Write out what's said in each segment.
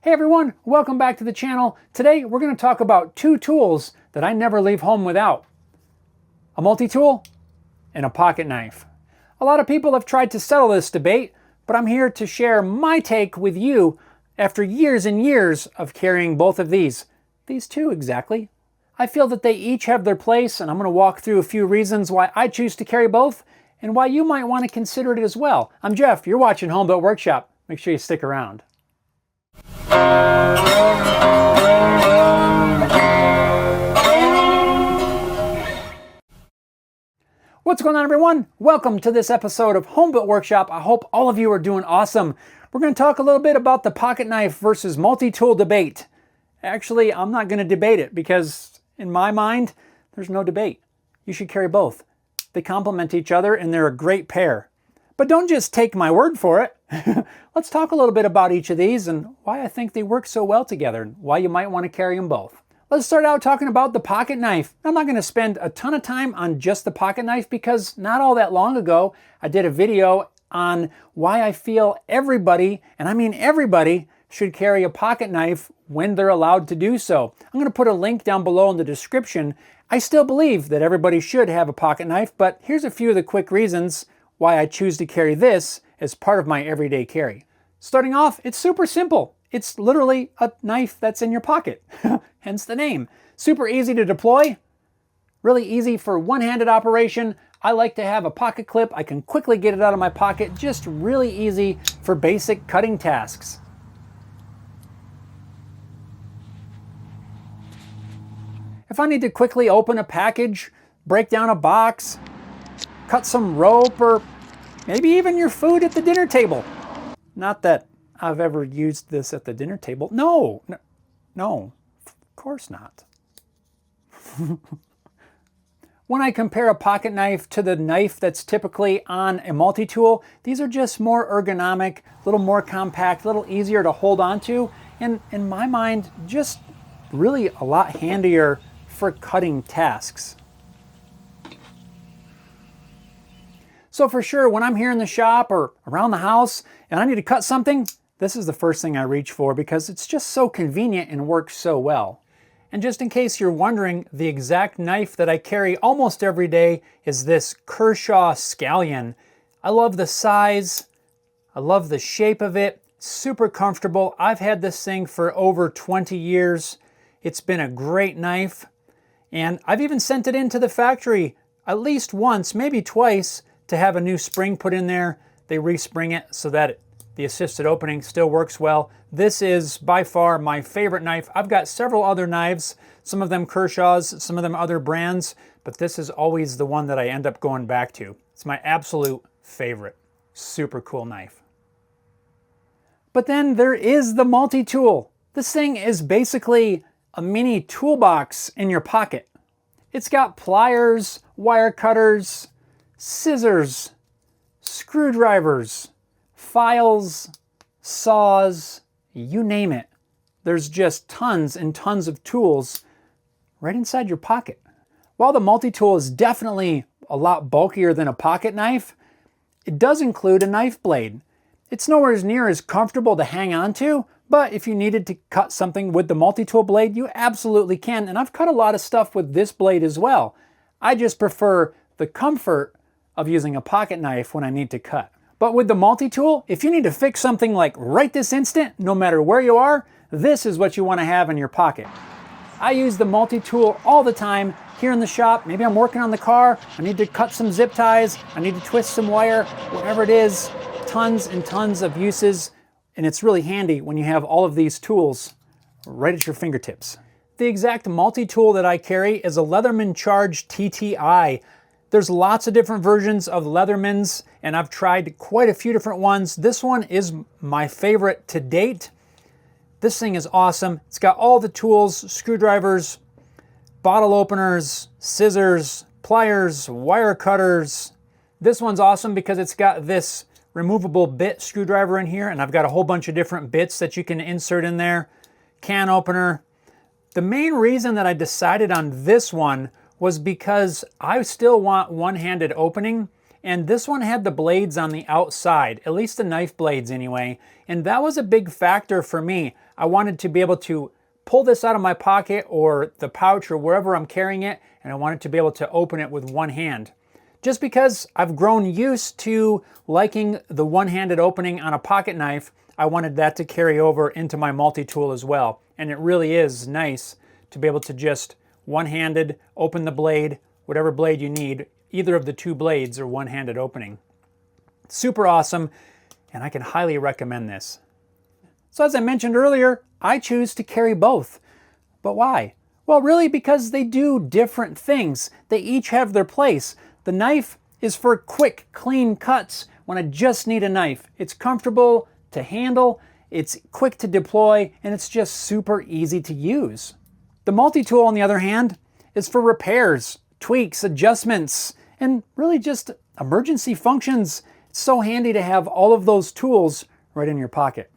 Hey everyone, welcome back to the channel. Today we're going to talk about two tools that I never leave home without. A multi-tool and a pocket knife. A lot of people have tried to settle this debate, but I'm here to share my take with you after years and years of carrying both of these. These two exactly. I feel that they each have their place, and I'm going to walk through a few reasons why I choose to carry both and why you might want to consider it as well. I'm Jeff, you're watching Home Built Workshop. Make sure you stick around. What's going on, everyone? Welcome to this episode of Home Built Workshop. I hope all of you are doing awesome. We're going to talk a little bit about the pocket knife versus multi-tool debate. Actually, I'm not going to debate it because in my mind, there's no debate. You should carry both. They complement each other and they're a great pair. But don't just take my word for it. Let's talk a little bit about each of these and why I think they work so well together and why you might want to carry them both. Let's start out talking about the pocket knife. I'm not going to spend a ton of time on just the pocket knife because not all that long ago, I did a video on why I feel everybody, and I mean everybody, should carry a pocket knife when they're allowed to do so. I'm going to put a link down below in the description. I still believe that everybody should have a pocket knife, but here's a few of the quick reasons why I choose to carry this as part of my everyday carry. Starting off, it's super simple. It's literally a knife that's in your pocket, hence the name. Super easy to deploy, really easy for one-handed operation. I like to have a pocket clip. I can quickly get it out of my pocket, just really easy for basic cutting tasks. If I need to quickly open a package, break down a box, cut some rope, or maybe even your food at the dinner table. Not that I've ever used this at the dinner table. No, of course not. When I compare a pocket knife to the knife that's typically on a multi-tool, these are just more ergonomic, a little more compact, a little easier to hold on to, and in my mind, just really a lot handier for cutting tasks. So for sure, when I'm here in the shop or around the house and I need to cut something, this is the first thing I reach for because it's just so convenient and works so well. And just in case you're wondering, the exact knife that I carry almost every day is this Kershaw Scallion. I love the size, I love the shape of it, super comfortable. I've had this thing for over 20 years. It's been a great knife. And I've even sent it into the factory at least once, maybe twice, to have a new spring put in there. They respring it so that the assisted opening still works well. This is by far my favorite knife. I've got several other knives, some of them Kershaw's, some of them other brands, but this is always the one that I end up going back to. It's my absolute favorite. Super cool knife. But then there is the multi-tool. This thing is basically a mini toolbox in your pocket. It's got pliers, wire cutters, scissors, screwdrivers, files, saws, you name it. There's just tons and tons of tools right inside your pocket. While the multi-tool is definitely a lot bulkier than a pocket knife, it does include a knife blade. It's nowhere near as comfortable to hang on to, but if you needed to cut something with the multi-tool blade, you absolutely can. And I've cut a lot of stuff with this blade as well. I just prefer the comfort of using a pocket knife when I need to cut. But with the multi-tool, if you need to fix something like right this instant, no matter where you are, this is what you want to have in your pocket. I use the multi-tool all the time here in the shop. Maybe I'm working on the car, I need to cut some zip ties, I need to twist some wire, whatever it is, tons and tons of uses, and it's really handy when you have all of these tools right at your fingertips. The exact multi-tool that I carry is a Leatherman Charge TTI. There's lots of different versions of Leathermans, and I've tried quite a few different ones. This one is my favorite to date. This thing is awesome. It's got all the tools, screwdrivers, bottle openers, scissors, pliers, wire cutters. This one's awesome because it's got this removable bit screwdriver in here, and I've got a whole bunch of different bits that you can insert in there. Can opener. The main reason that I decided on this one was because I still want one-handed opening, and this one had the blades on the outside, at least the knife blades anyway, and that was a big factor for me. I wanted to be able to pull this out of my pocket or the pouch or wherever I'm carrying it, and I wanted to be able to open it with one hand. Just because I've grown used to liking the one-handed opening on a pocket knife, I wanted that to carry over into my multi-tool as well. And it really is nice to be able to just one-handed open the blade, whatever blade you need, either of the two blades or one-handed opening. Super awesome, and I can highly recommend this. So as I mentioned earlier, I choose to carry both. But why? Well, really because they do different things. They each have their place. The knife is for quick, clean cuts when I just need a knife. It's comfortable to handle, it's quick to deploy, and it's just super easy to use. The multi-tool, on the other hand, is for repairs, tweaks, adjustments, and really just emergency functions. It's so handy to have all of those tools right in your pocket.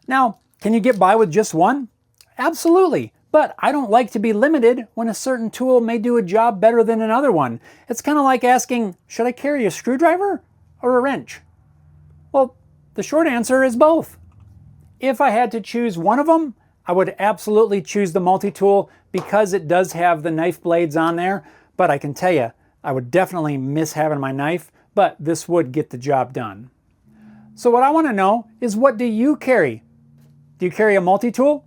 Now, can you get by with just one? Absolutely, but I don't like to be limited when a certain tool may do a job better than another one. It's kind of like asking, should I carry a screwdriver or a wrench? Well, the short answer is both. If I had to choose one of them, I would absolutely choose the multi-tool because it does have the knife blades on there, but I can tell you, I would definitely miss having my knife, but this would get the job done. So what I want to know is, what do you carry? Do you carry a multi-tool?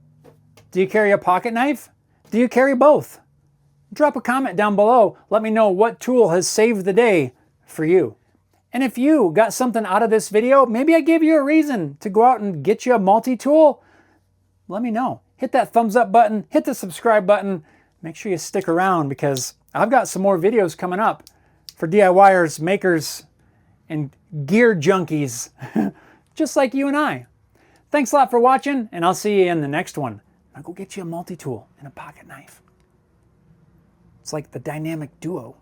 Do you carry a pocket knife? Do you carry both? Drop a comment down below. Let me know what tool has saved the day for you. And if you got something out of this video, maybe I gave you a reason to go out and get you a multi-tool, let me know. Hit that thumbs up button, hit the subscribe button. Make sure you stick around because I've got some more videos coming up for DIYers, makers, and gear junkies, just like you and I. Thanks a lot for watching, and I'll see you in the next one. Now go get you a multi-tool and a pocket knife. It's like the dynamic duo.